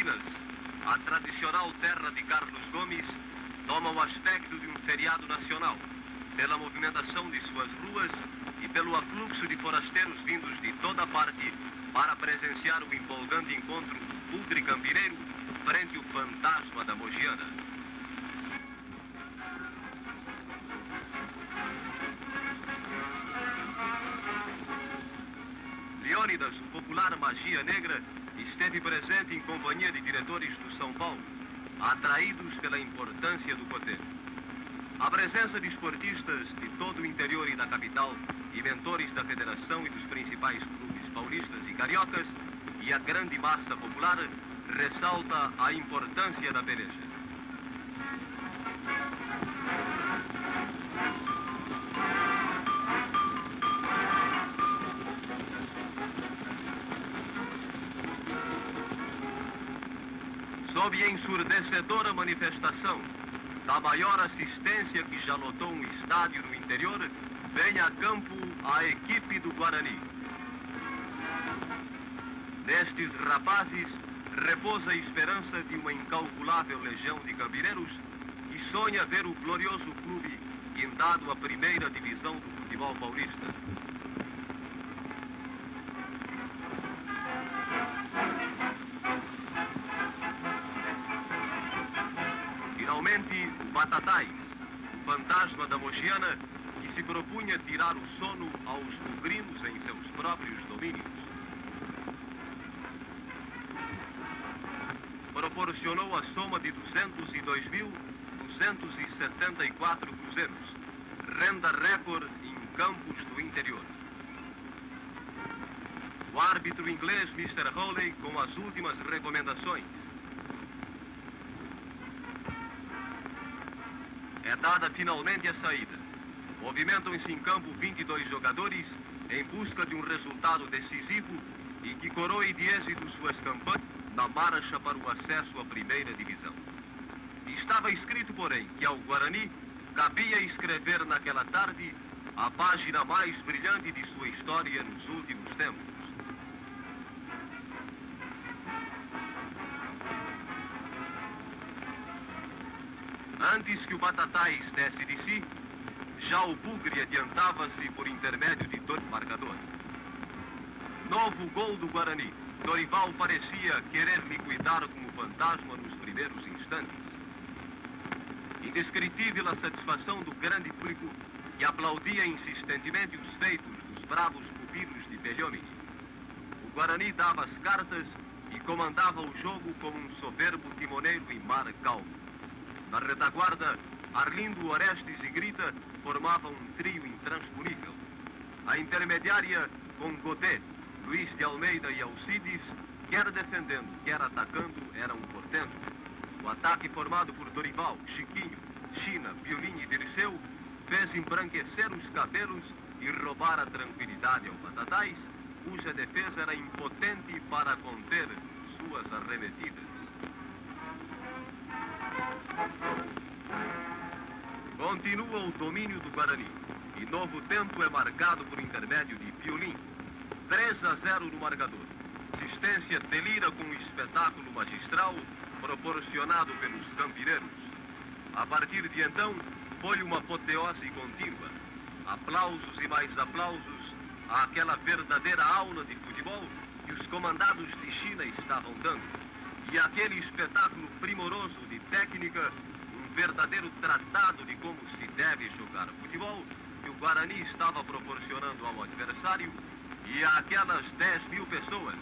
Campinas, a tradicional terra de Carlos Gomes, toma o aspecto de um feriado nacional, pela movimentação de suas ruas e pelo afluxo de forasteiros vindos de toda parte para presenciar o empolgante encontro do bugre campineiro frente ao fantasma da Mogiana. Leônidas, o popular Magia Negra, esteve presente em companhia de diretores do São Paulo, atraídos pela importância do cotejo. A presença de esportistas de todo o interior e da capital e mentores da federação e dos principais clubes paulistas e cariocas e a grande massa popular ressalta a importância da peleja. Sob a ensurdecedora manifestação da maior assistência que já lotou um estádio no interior, vem a campo a equipe do Guarani. Nestes rapazes repousa a esperança de uma incalculável legião de campineiros que sonha ver o glorioso clube guindado à primeira divisão do futebol paulista. Finalmente, o Batatais, o fantasma da Mogiana, que se propunha tirar o sono aos bugrinos em seus próprios domínios. Proporcionou a soma de 202.274 cruzeiros, renda recorde em campos do interior. O árbitro inglês Mr. Hawley com as últimas recomendações. É dada finalmente a saída. Movimentam-se em campo 22 jogadores em busca de um resultado decisivo e que coroe de êxito suas campanhas na marcha para o acesso à primeira divisão. Estava escrito, porém, que ao Guarani cabia escrever naquela tarde a página mais brilhante de sua história nos últimos tempos. Antes que o Batatais desse de si, já o bugre adiantava-se por intermédio de todo marcador. Novo gol do Guarani. Dorival parecia querer liquidar como fantasma nos primeiros instantes. Indescritível a satisfação do grande público que aplaudia insistentemente os feitos dos bravos pupilos de Belhomini. O Guarani dava as cartas e comandava o jogo como um soberbo timoneiro em mar calmo. Na retaguarda, Arlindo, Orestes e Grita formavam um trio intransponível. A intermediária, com Godet, Luiz de Almeida e Alcides, quer defendendo, quer atacando, era um portento. O ataque formado por Dorival, Chiquinho, China, Piolinho e Dirceu fez embranquecer os cabelos e roubar a tranquilidade ao Batatais, cuja defesa era impotente para conter suas arremetidas. Continua o domínio do Guarani e novo tempo é marcado por intermédio de Piolim. 3-0 no marcador. Assistência delira com o espetáculo magistral proporcionado pelos campineiros. A partir de então, foi uma apoteose contínua. Aplausos e mais aplausos àquela verdadeira aula de futebol que os comandados de China estavam dando. E aquele espetáculo primoroso de técnica, um verdadeiro tratado de como se deve jogar futebol, que o Guarani estava proporcionando ao adversário, e aquelas 10.000 pessoas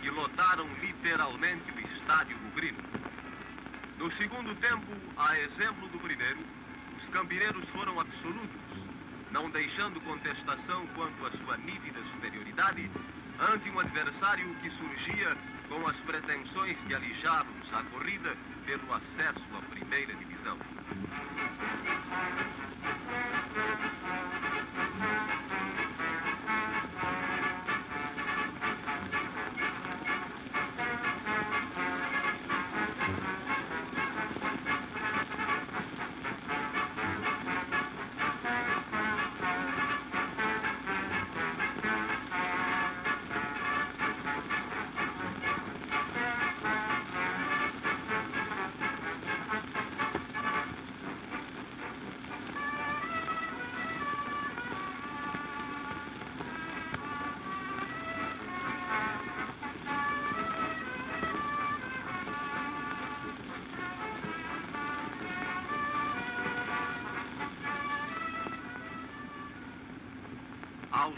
que lotaram literalmente o estádio bugrino. No segundo tempo, a exemplo do primeiro, os campineiros foram absolutos, não deixando contestação quanto à sua nítida superioridade ante um adversário que surgia com as pretensões de alijá-los à corrida pelo acesso à primeira divisão.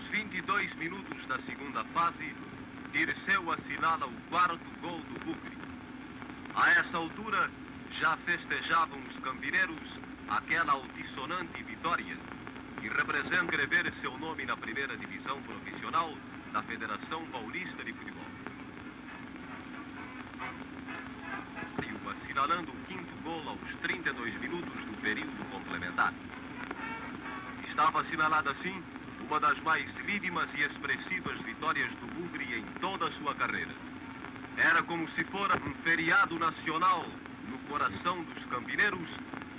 22 minutos da segunda fase, Dirceu assinala o quarto gol do Bugre. A essa altura, já festejavam os campineiros aquela altissonante vitória, que representa escrever seu nome na primeira divisão profissional da Federação Paulista de Futebol. Assinalando o quinto gol aos 32 minutos do período complementar. Estava assinalada assim uma das mais vívidas e expressivas vitórias do Bugre em toda a sua carreira. Era como se fora um feriado nacional no coração dos campineiros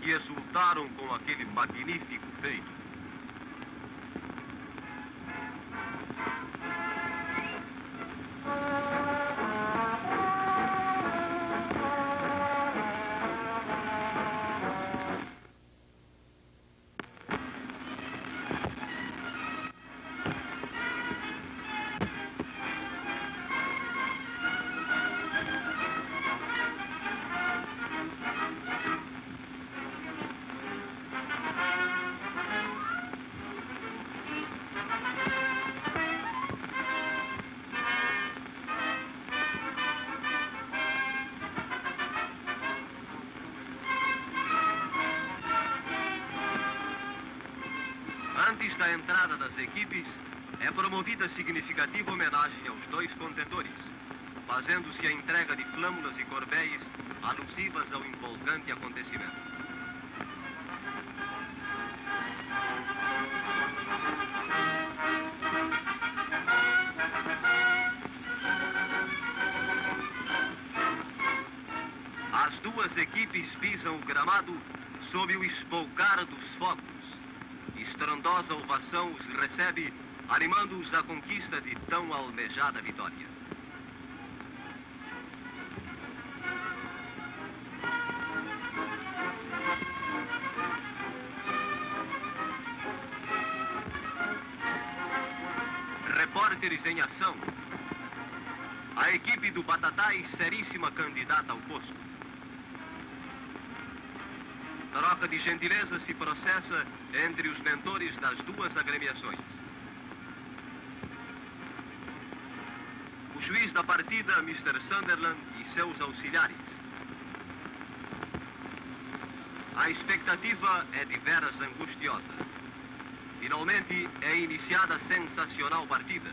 que exultaram com aquele magnífico feito. Antes da entrada das equipes, é promovida significativa homenagem aos dois contendores, fazendo-se a entrega de flâmulas e corvéis alusivas ao empolgante acontecimento. As duas equipes pisam o gramado sob o espolcar dos fogos. Estrondosa ovação os recebe, animando-os à conquista de tão almejada vitória. Repórteres em ação. A equipe do Batatais, seríssima candidata ao posto. Troca de gentileza se processa entre os mentores das duas agremiações. O juiz da partida, Mr. Sunderland, e seus auxiliares. A expectativa é de veras angustiosa. Finalmente é iniciada a sensacional partida.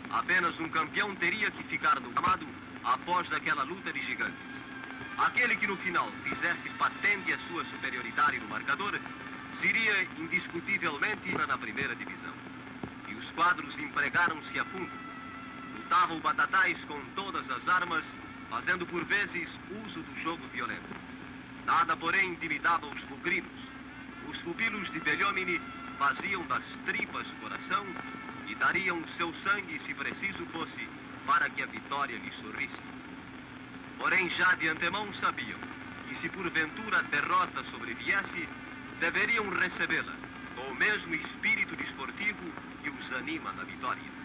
Apenas um campeão teria que ficar no gramado após aquela luta de gigantes. Aquele que no final fizesse patente a sua superioridade no marcador seria indiscutivelmente na primeira divisão. E os quadros empregaram-se a fundo. Lutavam o Batatais com todas as armas, fazendo por vezes uso do jogo violento. Nada, porém, intimidava os bugrinos. Os pupilos de Belhomini faziam das tripas coração e dariam o seu sangue, se preciso fosse, para que a vitória lhe sorrisse. Porém, já de antemão sabiam que se porventura a derrota sobreviesse, deveriam recebê-la com o mesmo espírito desportivo que os anima na vitória.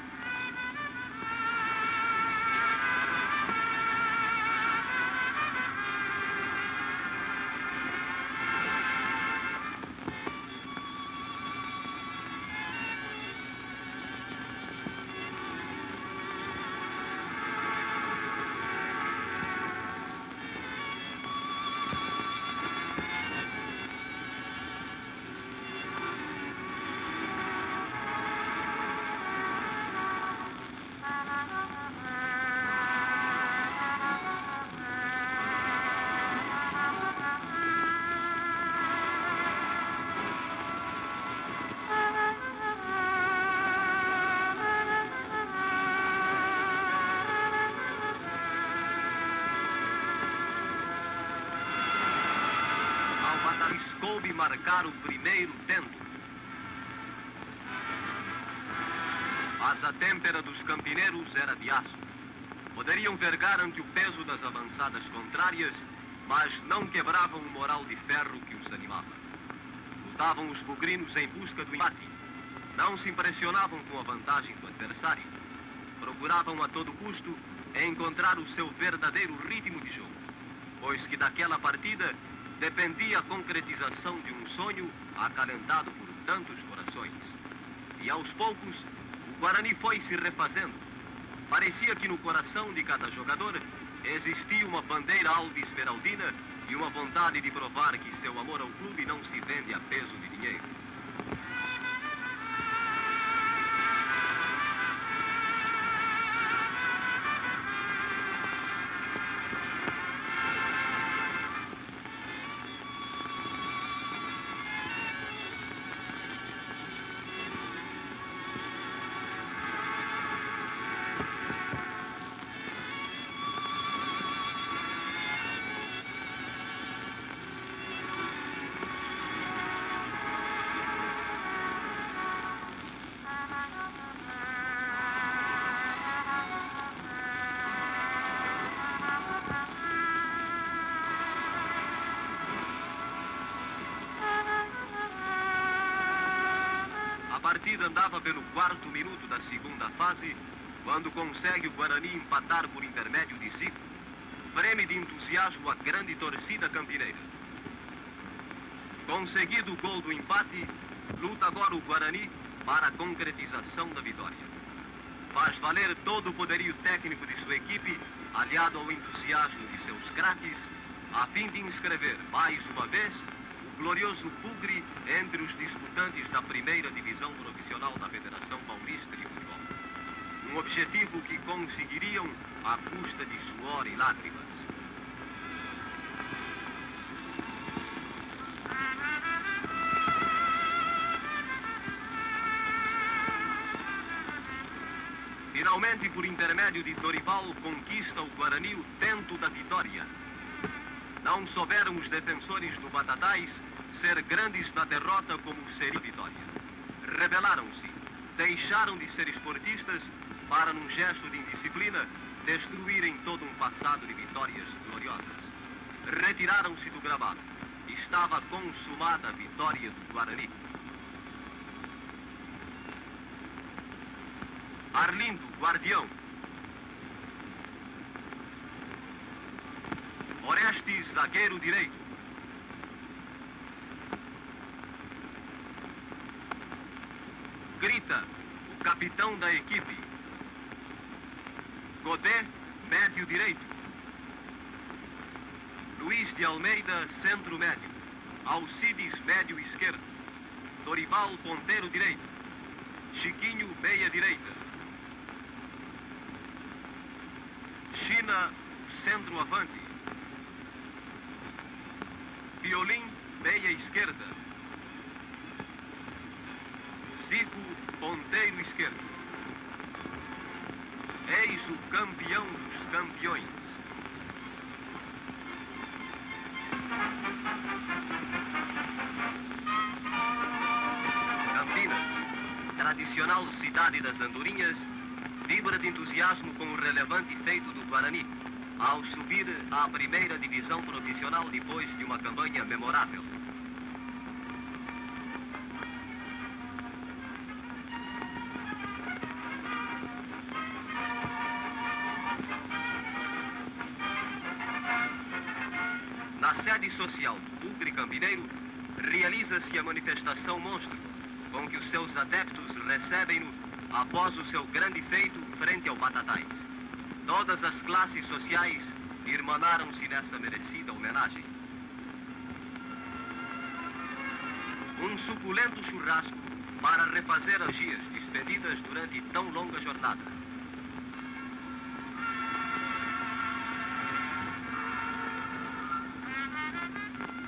Coube marcar o primeiro tento. Mas a têmpera dos campineiros era de aço. Poderiam vergar ante o peso das avançadas contrárias, mas não quebravam o moral de ferro que os animava. Lutavam os bugrinos em busca do empate. Não se impressionavam com a vantagem do adversário. Procuravam a todo custo encontrar o seu verdadeiro ritmo de jogo, pois que daquela partida dependia a concretização de um sonho acalentado por tantos corações. E aos poucos, O Guarani foi se refazendo. Parecia que no coração de cada jogador existia uma bandeira alvo-esmeraldina e uma vontade de provar que seu amor ao clube não se vende a peso de dinheiro. A partida andava pelo 4º minuto da segunda fase, quando consegue o Guarani empatar por intermédio de Zico, prêmio de entusiasmo à grande torcida campineira. Conseguido o gol do empate, luta agora o Guarani para a concretização da vitória. Faz valer todo o poderio técnico de sua equipe, aliado ao entusiasmo de seus craques, a fim de inscrever, mais uma vez, o glorioso bugre entre os disputantes da primeira divisão profissional da Federação Paulista de Futebol. Um objetivo que conseguiriam à custa de suor e lágrimas. Finalmente, por intermédio de Dorival, conquista o Guarani o tento da vitória. Não souberam os defensores do Batatais ser grandes na derrota como seria a vitória. Rebelaram-se, deixaram de ser esportistas para, num gesto de indisciplina, destruírem todo um passado de vitórias gloriosas. Retiraram-se do gramado. Estava consumada a vitória do Guarani. Arlindo, guardião. Orestes, zagueiro direito. Grita, o capitão da equipe. Godé, médio direito. Luiz de Almeida, centro médio. Alcides, médio esquerdo. Dorival, ponteiro direito. Chiquinho, meia direita. China, centroavante. Piolim, meia esquerda. Zico, ponteiro esquerdo. Eis o campeão dos campeões. Campinas, tradicional cidade das andorinhas, vibra de entusiasmo com o relevante feito do Guarani, ao subir à primeira divisão profissional depois de uma campanha memorável. Na sede social do Bugre Campineiro, realiza-se a manifestação monstro, com que os seus adeptos recebem-no após o seu grande feito frente ao Batatais. Todas as classes sociais irmanaram-se nessa merecida homenagem. Um suculento churrasco para refazer as dias despedidas durante tão longa jornada.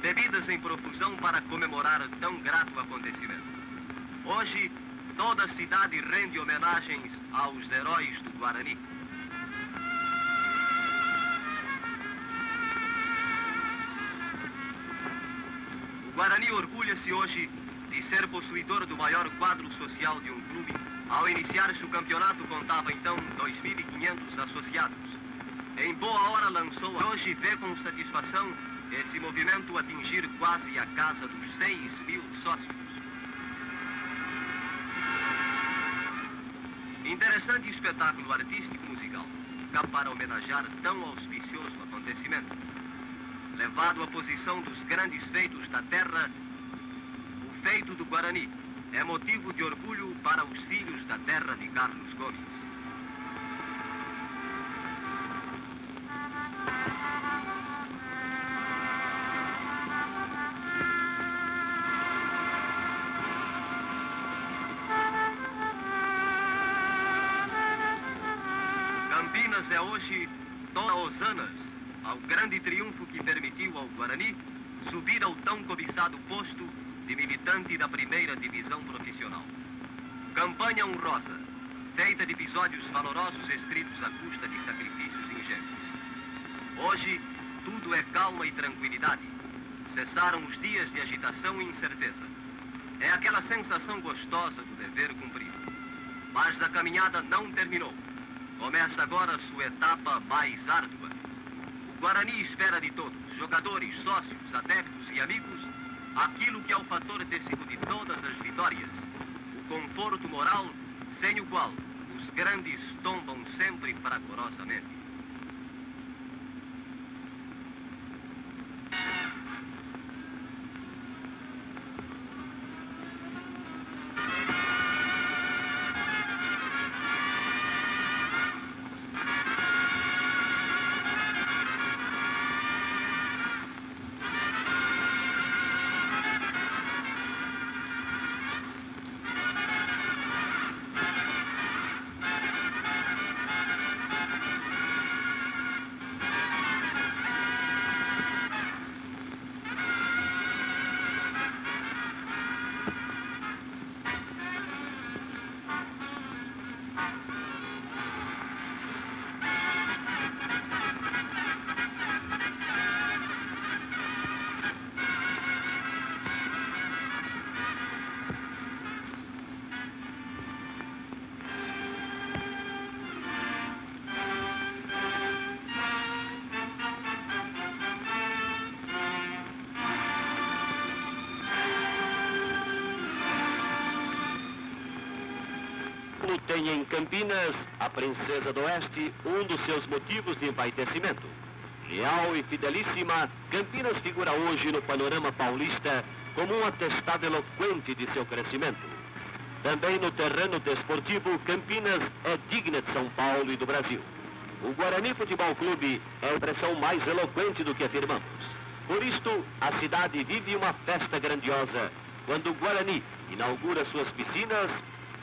Bebidas em profusão para comemorar tão grato acontecimento. Hoje, toda a cidade rende homenagens aos heróis do Guarani. O Guarani orgulha-se hoje de ser possuidor do maior quadro social de um clube. Ao iniciar-se o campeonato, contava então 2.500 associados. Em boa hora lançou, hoje vê com satisfação esse movimento atingir quase a casa dos 6.000 sócios. Interessante espetáculo artístico musical, para homenagear tão auspicioso acontecimento. Levado à posição dos grandes feitos da terra, o feito do Guarani, é motivo de orgulho para os filhos da terra de Carlos Gomes. Campinas é hoje toda hosanas ao grande triunfo que permitiu ao Guarani subir ao tão cobiçado posto de militante da primeira divisão profissional. Campanha honrosa, feita de episódios valorosos escritos à custa de sacrifícios ingentes. Hoje, tudo é calma e tranquilidade. Cessaram os dias de agitação e incerteza. É aquela sensação gostosa do dever cumprido. Mas a caminhada não terminou. Começa agora a sua etapa mais árdua. O Guarani espera de todos, jogadores, sócios, adeptos e amigos, aquilo que é o fator decisivo de todas as vitórias, o conforto moral sem o qual os grandes tombam sempre fragorosamente. Tem em Campinas, a Princesa do Oeste, um dos seus motivos de embaitecimento. Leal e fidelíssima, Campinas figura hoje no panorama paulista como um atestado eloquente de seu crescimento. Também no terreno desportivo, Campinas é digna de São Paulo e do Brasil. O Guarani Futebol Clube é a expressão mais eloquente do que afirmamos. Por isto, a cidade vive uma festa grandiosa quando o Guarani inaugura suas piscinas,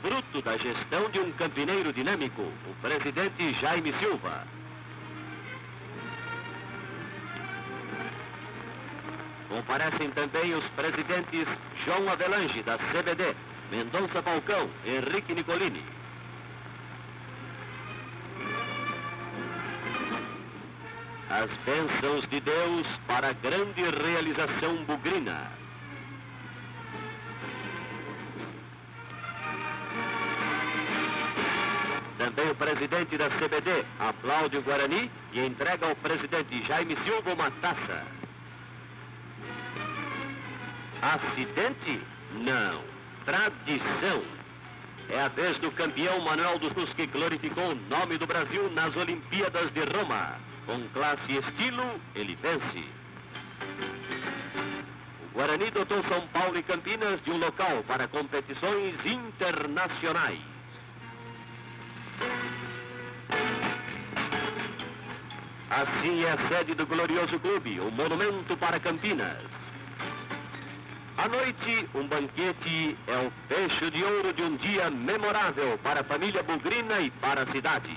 fruto da gestão de um campineiro dinâmico, o presidente Jaime Silva. Comparecem também os presidentes João Avelange, da CBD, Mendonça Falcão, Henrique Nicolini. As bênçãos de Deus para a grande realização bugrina. Também o presidente da CBD aplaude o Guarani e entrega ao presidente Jaime Silva uma taça. Acidente? Não. Tradição. É a vez do campeão Manuel dos Sus, que glorificou o nome do Brasil nas Olimpíadas de Roma. Com classe e estilo, ele vence. O Guarani dotou São Paulo e Campinas de um local para competições internacionais. Assim é a sede do glorioso clube, o monumento para Campinas. À noite, um banquete é o fecho de ouro de um dia memorável para a família bugrina e para a cidade.